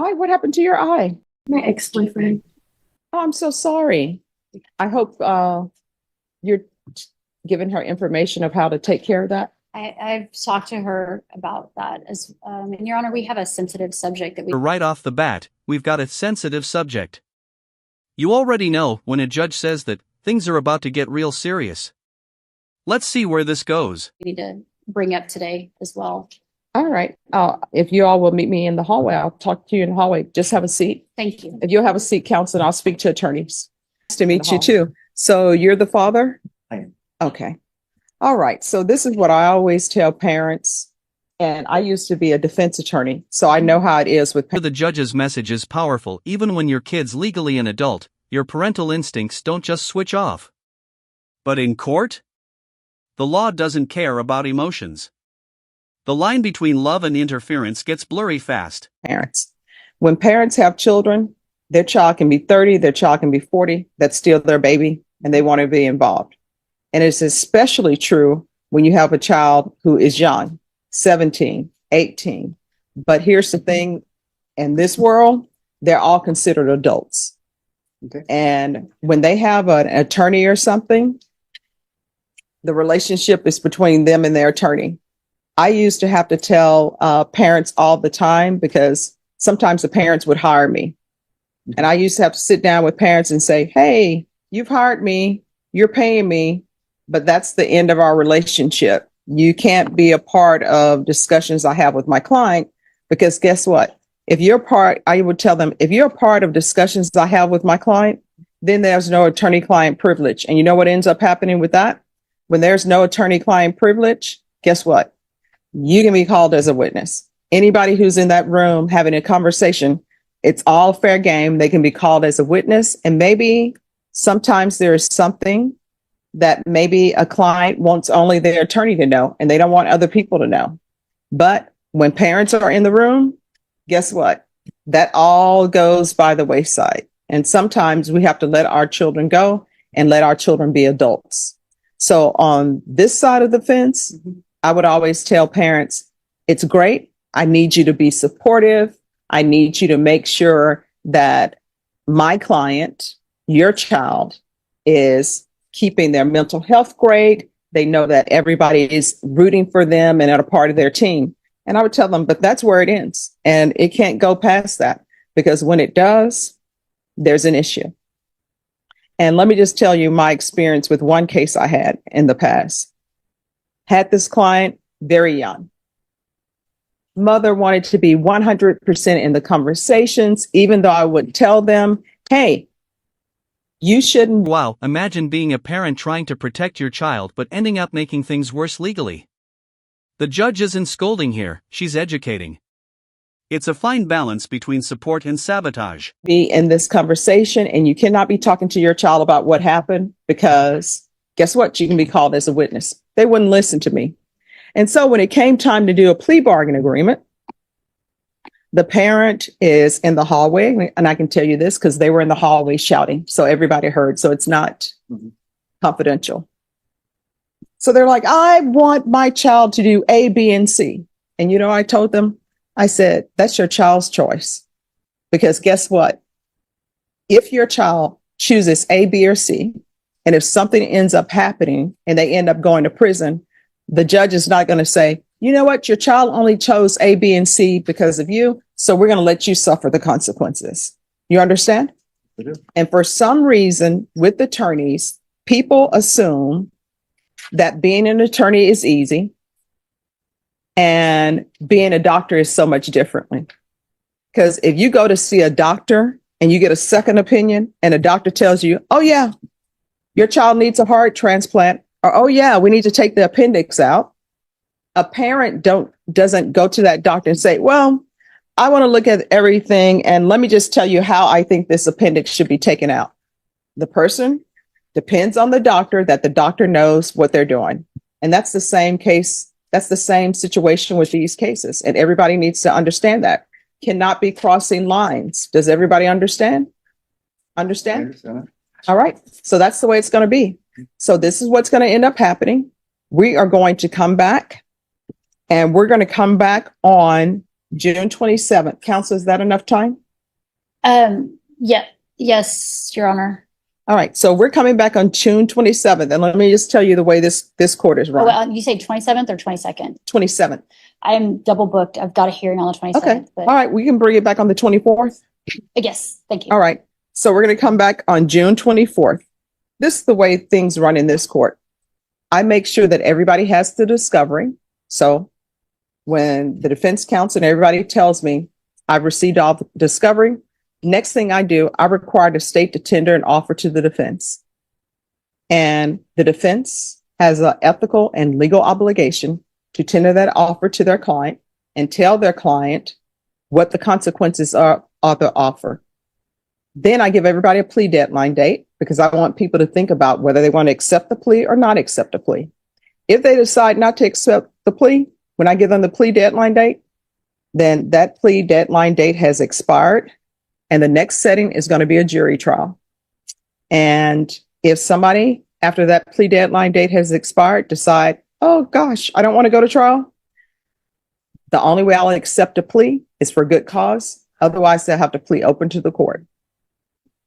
Hi, what happened to your eye? My ex-boyfriend. Oh, I'm so sorry. I hope you're giving her information of how to take care of that. I've talked to her about that as, and Your Honor, we have a sensitive subject that we. Right off the bat, we've got a sensitive subject. You already know when a judge says that things are about to get real serious. Let's see where this goes. Need to bring up today as well. All right. If you all will meet me in the hallway, I'll talk to you in the hallway. Just have a seat. Thank you. If you'll have a seat, counsel, and I'll speak to attorneys. Nice to meet you hall. too. So you're the father? I am. Okay. All right. So this is what I always tell parents. And I used to be a defense attorney, so I know how it is with The judge's message is powerful. Even when your kid's legally an adult, your parental instincts don't just switch off. But in court, the law doesn't care about emotions. The line between love and interference gets blurry fast. parents. When parents have children, their child can be 30, their child can be 40, that's still their baby, and they want to be involved. And it's especially true when you have a child who is young, 17, 18. But here's the thing, in this world, they're all considered adults. Okay. And when they have an attorney or something, the relationship is between them and their attorney. I used to have to tell parents all the time because sometimes the parents would hire me. And I used to have to sit down with parents and say, hey, you've hired me, you're paying me, but that's the end of our relationship. You can't be a part of discussions I have with my client because guess what? If you're part, I would tell them, if you're a part of discussions I have with my client, then there's no attorney-client privilege. And you know what ends up happening with that? When there's no attorney-client privilege, guess what? You can be called as a witness. Anybody who's in that room having a conversation, it's all fair game. They can be called as a witness. And maybe sometimes there is something that maybe a client wants only their attorney to know and they don't want other people to know. But when parents are in the room, guess what? That all goes by the wayside. And sometimes we have to let our children go and let our children be adults. So on this side of the fence, I would always tell parents, it's great. I need you to be supportive. I need you to make sure that my client, your child, is keeping their mental health great. They know that everybody is rooting for them and are a part of their team. And I would tell them, but that's where it ends. And it can't go past that because when it does, there's an issue. And let me just tell you my experience with one case I had in the past. Had this client very young. Mother wanted to be 100% in the conversations, even though I would tell them, hey, you shouldn't. Wow, imagine being a parent trying to protect your child but ending up making things worse legally. The judge isn't scolding here, she's educating. It's a fine balance between support and sabotage. Be in this conversation and you cannot be talking to your child about what happened because guess what? You can be called as a witness. They wouldn't listen to me. And so when it came time to do a plea bargain agreement, the parent is in the hallway. And I can tell you this because they were in the hallway shouting. So everybody heard. So it's not confidential. So they're like, I want my child to do A, B, and C. And you know, I told them, I said, that's your child's choice. Because guess what? If your child chooses A, B, or C, and if something ends up happening and they end up going to prison, the judge is not going to say, you know what? Your child only chose A, B, and C because of you. So we're going to let you suffer the consequences. You understand? I do. And for some reason with attorneys, people assume that being an attorney is easy and being a doctor is so much differently. Because if you go to see a doctor and you get a second opinion and a doctor tells you, oh yeah, your child needs a heart transplant, or oh yeah, we need to take the appendix out. A parent doesn't go to that doctor and say, well, I want to look at everything and let me just tell you how I think this appendix should be taken out. The person depends on the doctor, that the doctor knows what they're doing. And that's the same case. That's the same situation with these cases. And everybody needs to understand that. Cannot be crossing lines. Does everybody understand? Understand? I understand. All right. So that's the way it's going to be. So this is what's going to end up happening. We are going to come back and we're going to come back on June 27th. Counsel, is that enough time? Yeah, yes, Your Honor. All right. So we're coming back on June 27th. And let me just tell you the way this court is Oh, run. well, you say 27th or 22nd? 27th. I'm double booked. I've got a hearing on the 27th. Okay. But All right. We can bring it back on the 24th. yes, thank you. All right. So we're going to come back on June 24th. This is the way things run in this court. I make sure that everybody has the discovery. So when the defense counsel and everybody tells me I've received all the discovery, next thing I do, I require the state to tender an offer to the defense. And the defense has an ethical and legal obligation to tender that offer to their client and tell their client what the consequences are of the offer. Then I give everybody a plea deadline date because I want people to think about whether they want to accept the plea or not accept the plea. If they decide not to accept the plea, when I give them the plea deadline date, then that plea deadline date has expired and the next setting is going to be a jury trial. And if somebody after that plea deadline date has expired decide, oh gosh, I don't want to go to trial, the only way I'll accept a plea is for good cause. Otherwise, they'll have to plea open to the court.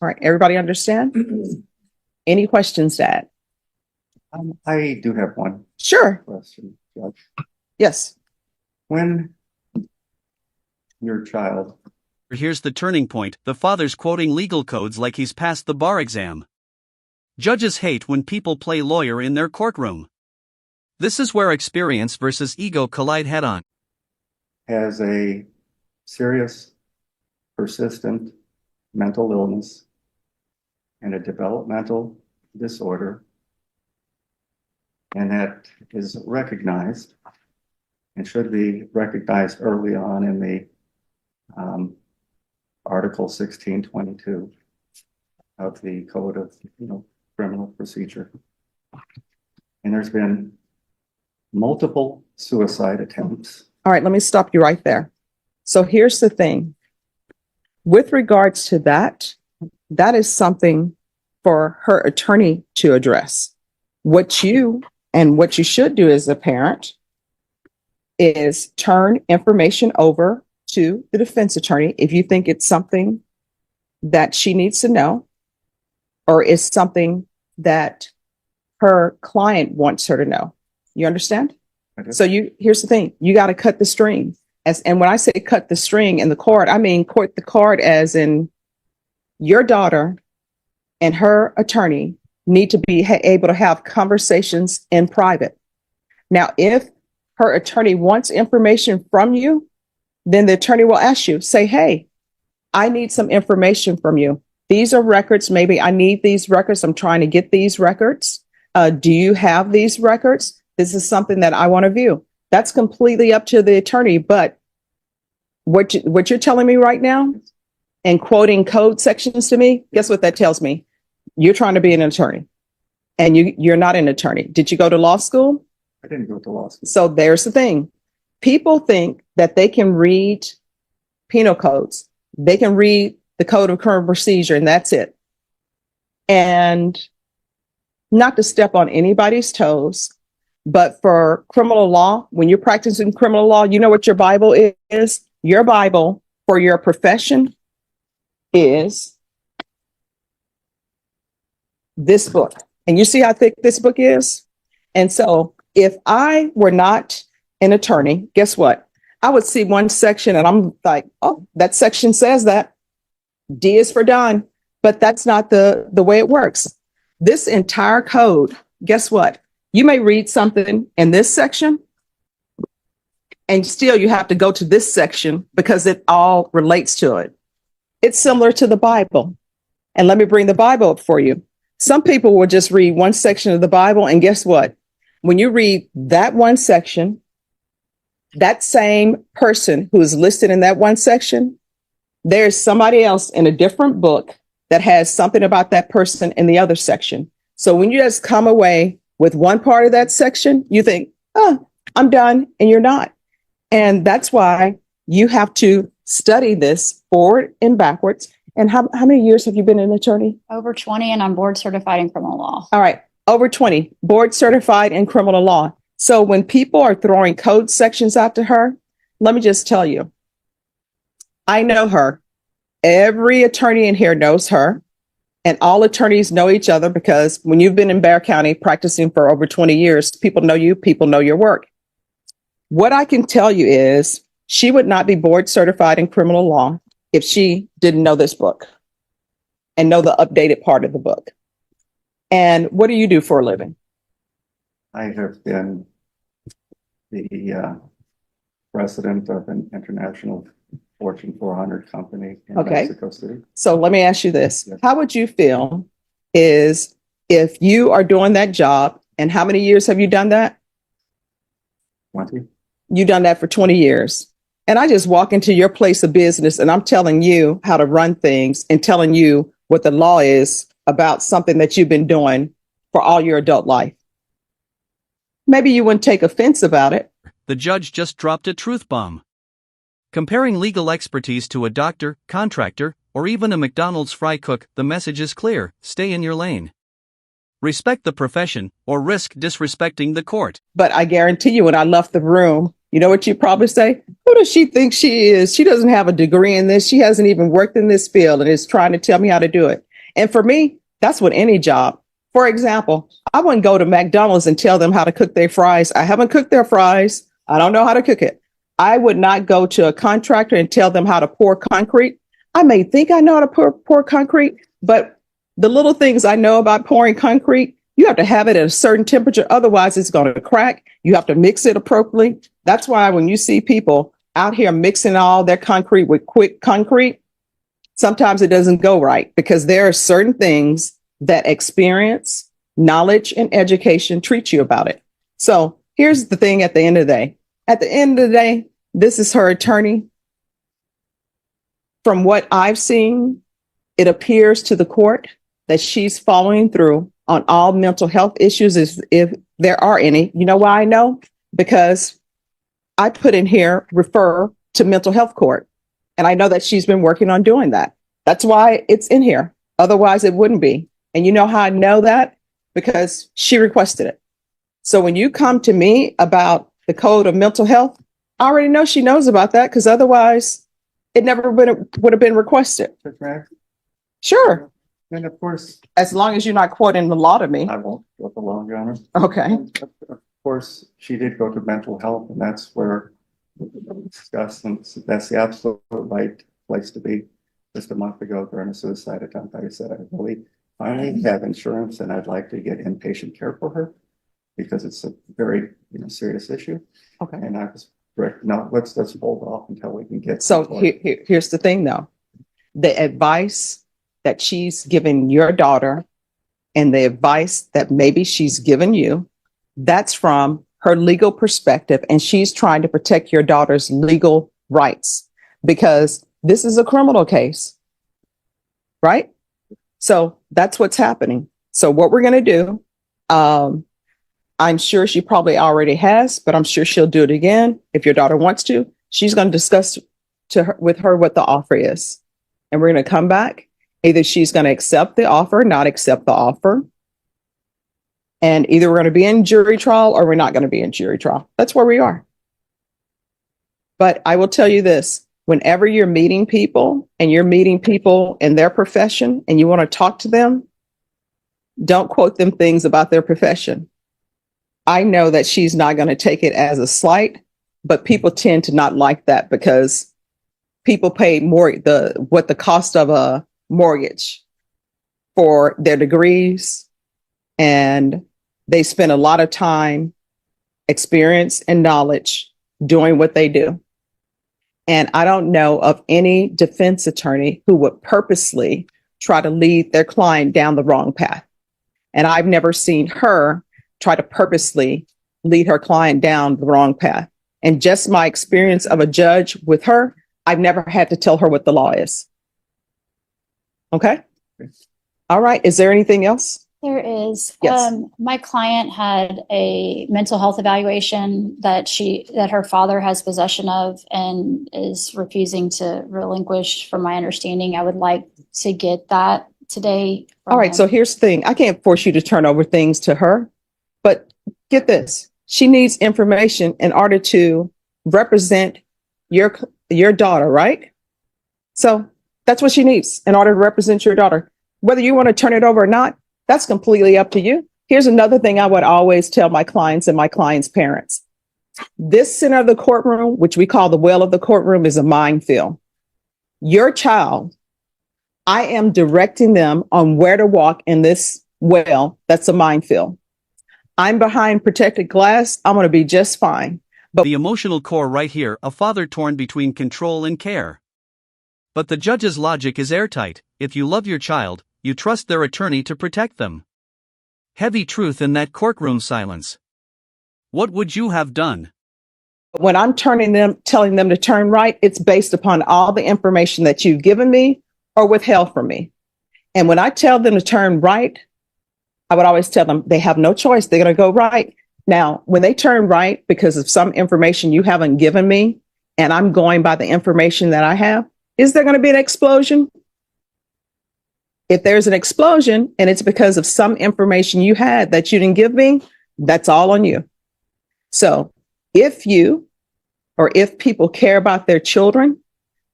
All right, everybody understand? Any questions to add? I do have one Sure. question, Judge. Yes. When your child, Here's the turning point. The father's quoting legal codes like he's passed the bar exam. Judges hate when people play lawyer in their courtroom. This is where experience versus ego collide head-on. has a serious, persistent mental illness and a developmental disorder, and that is recognized and should be recognized early on in the Article 1622 of the Code of Criminal Procedure. And there's been multiple suicide attempts. All right, let me stop you right there. So here's the thing. With regards to that, that is something for her attorney to address. What you should do as a parent is turn information over to the defense attorney if you think it's something that she needs to know or is something that her client wants her to know. You understand? So here's the thing. You got to cut the string. And when I say cut the string in the court, I mean cut the cord as in your daughter and her attorney need to be able to have conversations in private. Now, if her attorney wants information from you, then the attorney will ask you, say, hey, I need some information from you. These are records. Maybe I need these records. I'm trying to get these records. Do you have these records? This is something that I want to view. That's completely up to the attorney. But what you're telling me right now and quoting code sections to me, guess what that tells me? You're trying to be an attorney and you're not an attorney. Did you go to law school? I didn't go to law school. So there's the thing. People think that they can read penal codes. They can read the Code of Criminal Procedure and that's it. And not to step on anybody's toes, but for criminal law, when you're practicing criminal law, you know what your Bible is? Your Bible for your profession is this book. And you see how thick this book is? And so if I were not an attorney, guess what? I would see one section and I'm like, oh, that section says that. D is for done. But that's not the way it works. This entire code, guess what? You may read something in this section and still you have to go to this section because it all relates to it. It's similar to the Bible. And let me bring the Bible up for you. Some people will just read one section of the Bible and guess what? When you read that one section, that same person who is listed in that one section, there's somebody else in a different book that has something about that person in the other section. So when you just come away with one part of that section, you think, oh, I'm done, and you're not. And that's why you have to study this forward and backwards. And how many years have you been an attorney? Over 20, and I'm board certified in criminal law. All right. Over 20, board certified in criminal law. So when people are throwing code sections out to her, let me just tell you, I know her. Every attorney in here knows her. And all attorneys know each other because when you've been in Bear County practicing for over 20 years, people know you, people know your work. What I can tell you is she would not be board certified in criminal law if she didn't know this book and know the updated part of the book. And what do you do for a living? I have been the president of an international Fortune 400 company in Okay. Mexico City. So let me ask you this. Yes. How would you feel is if you are doing that job, and how many years have you done that? 20. You've done that for 20 years. And I just walk into your place of business and I'm telling you how to run things and telling you what the law is about something that you've been doing for all your adult life. Maybe you wouldn't take offense about it. The judge just dropped a truth bomb. Comparing legal expertise to a doctor, contractor, or even a McDonald's fry cook, the message is clear: stay in your lane. Respect the profession, or risk disrespecting the court. But I guarantee you, when I left the room, you know what you probably say? Who does she think she is? She doesn't have a degree in this. She hasn't even worked in this field and is trying to tell me how to do it. And for me, that's with any job. For example, I wouldn't go to McDonald's and tell them how to cook their fries. I haven't cooked their fries. I don't know how to cook it. I would not go to a contractor and tell them how to pour concrete. I may think I know how to pour concrete, but the little things I know about pouring concrete, you have to have it at a certain temperature. Otherwise, it's going to crack. You have to mix it appropriately. That's why when you see people out here mixing all their concrete with quick concrete, sometimes it doesn't go right because there are certain things that experience, knowledge, and education treat you about it. So here's the thing at the end of the day. At the end of the day, this is her attorney. From what I've seen, it appears to the court that she's following through on all mental health issues, if there are any. You know why I know? Because I put in here, refer to mental health court. And I know that she's been working on doing that. That's why it's in here. Otherwise, it wouldn't be. And you know how I know that? Because she requested it. So when you come to me about the code of mental health, I already know she knows about that because otherwise it never would have been requested. Sure. And of course, As long as you're not quoting the law to me. I won't go the long, Your Honor. Okay. Of course, she did go to mental health, and that's where we discussed, and that's the absolute right place to be. Just a month ago during a suicide attempt, I said, I really finally have insurance and I'd like to get inpatient care for her because it's a very, serious issue. Okay. And I was correct. No, let's hold off until we can get. So here's the thing though. The advice that she's given your daughter and the advice that maybe she's given you, that's from her legal perspective. And she's trying to protect your daughter's legal rights because this is a criminal case, right? So that's what's happening. So what we're going to do, I'm sure she probably already has, but I'm sure she'll do it again. If your daughter wants to, she's going to discuss with her what the offer is. And we're going to come back. Either she's going to accept the offer, not accept the offer. And either we're going to be in jury trial or we're not going to be in jury trial. That's where we are. But I will tell you this, whenever you're meeting people and you're meeting people in their profession and you want to talk to them, don't quote them things about their profession. I know that she's not going to take it as a slight, but people tend to not like that because people pay more what the cost of a mortgage for their degrees, and they spend a lot of time, experience, and knowledge doing what they do. And I don't know of any defense attorney who would purposely try to lead their client down the wrong path. And I've never seen her try to purposely lead her client down the wrong path. And just my experience of a judge with her, I've never had to tell her what the law is. Okay. All right. Is there anything else? There is. Yes. My client had a mental health evaluation that her father has possession of and is refusing to relinquish, from my understanding. I would like to get that today. All right. So here's the thing. I can't force you to turn over things to her, but get this. She needs information in order to represent your daughter, right? So that's what she needs in order to represent your daughter. Whether you want to turn it over or not, that's completely up to you. Here's another thing I would always tell my clients and my clients' parents. This center of the courtroom, which we call the well of the courtroom, is a minefield. Your child, I am directing them on where to walk in this well. That's a minefield. I'm behind protected glass. I'm going to be just fine. But The emotional core right here, a father torn between control and care. But the judge's logic is airtight. If you love your child, you trust their attorney to protect them. Heavy truth in that courtroom silence. What would you have done? when I'm telling them to turn right, it's based upon all the information that you've given me or withheld from me. And when I tell them to turn right, I would always tell them they have no choice. They're going to go right. Now, when they turn right because of some information you haven't given me, and I'm going by the information that I have, is there going to be an explosion? If there's an explosion and it's because of some information you had that you didn't give me, that's all on you. So if you or if people care about their children,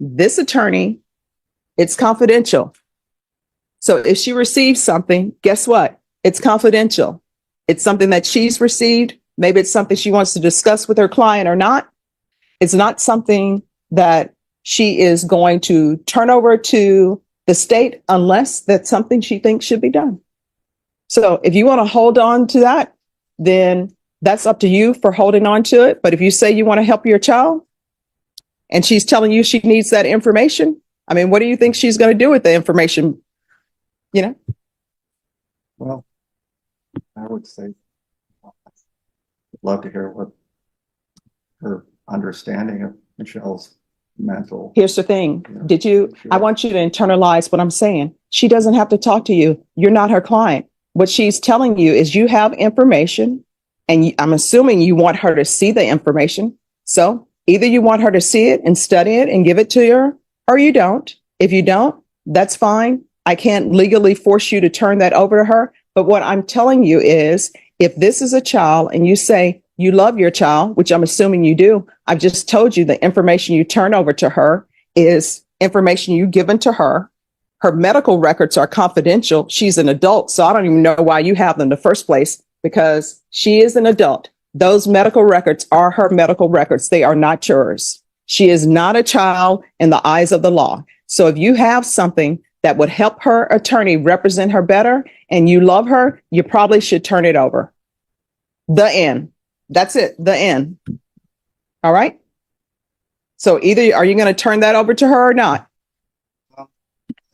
this attorney, it's confidential. So if she receives something, guess what? It's confidential. It's something that she's received. Maybe it's something she wants to discuss with her client or not. It's not something that she is going to turn over to the state unless that's something she thinks should be done. So if you want to hold on to that, then that's up to you for holding on to it. But if you say you want to help your child and she's telling you she needs that information, I mean, what do you think she's going to do with the information? You know? Well, I would say, I'd love to hear what her understanding of Michelle's mental. Here's the thing. Yeah. Did you, I want you to internalize what I'm saying. She doesn't have to talk to you. You're not her client. What she's telling you is you have information and I'm assuming you want her to see the information. So either you want her to see it and study it and give it to her or you don't. If you don't, that's fine. I can't legally force you to turn that over to her. But what I'm telling you is if this is a child and you say you love your child, which I'm assuming you do, I've just told you the information you turn over to her is information you've given to her. Her medical records are confidential. She's an adult, so I don't even know why you have them in the first place because she is an adult. Those medical records are her medical records. They are not yours. She is not a child in the eyes of the law. So if you have something that would help her attorney represent her better and you love her, you probably should turn it over. The end. That's it. The end. All right. So either are you going to turn that over to her or not?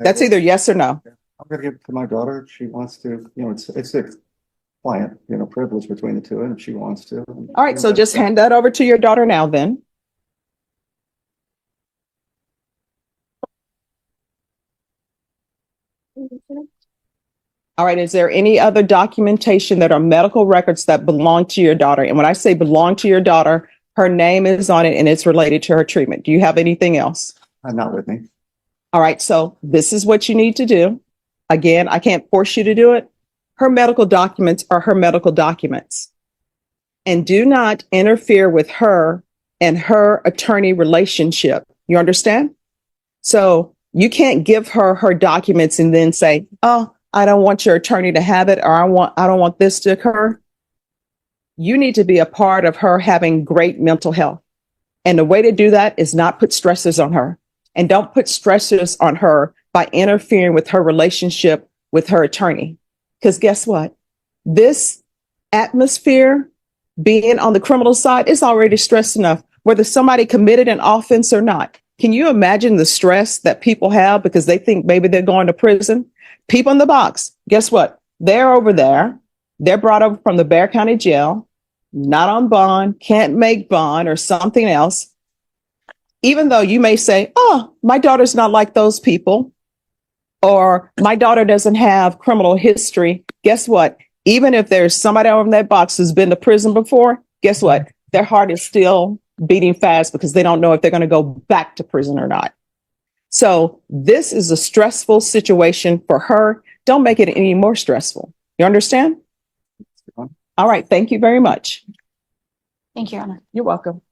That's either yes or no. I'm going to give it to my daughter. If she wants to, it's a client, privilege between the two, and if she wants to. All right. So just hand that over to your daughter now then. All right. Is there any other documentation that are medical records that belong to your daughter? And when I say belong to your daughter, her name is on it and it's related to her treatment. Do you have anything else? Not with me. All right. So this is what you need to do. Again, I can't force you to do it. Her medical documents are her medical documents. And do not interfere with her and her attorney relationship. You understand? So you can't give her her documents and then say, oh, I don't want your attorney to have it, or I don't want this to occur. You need to be a part of her having great mental health. And the way to do that is not put stressors on her. And don't put stressors on her by interfering with her relationship with her attorney. Because guess what? This atmosphere, being on the criminal side, is already stressed enough, whether somebody committed an offense or not. Can you imagine the stress that people have because they think maybe they're going to prison? People in the box, guess what? They're over there. They're brought over from the Bexar County Jail, not on bond, can't make bond or something else. Even though you may say, oh, my daughter's not like those people, or my daughter doesn't have criminal history. Guess what? Even if there's somebody over in that box who's been to prison before, guess what? Their heart is still beating fast because they don't know if they're going to go back to prison or not. So this is a stressful situation for her. Don't make it any more stressful. You understand? All right. Thank you very much. Thank you, Your Honor. You're welcome.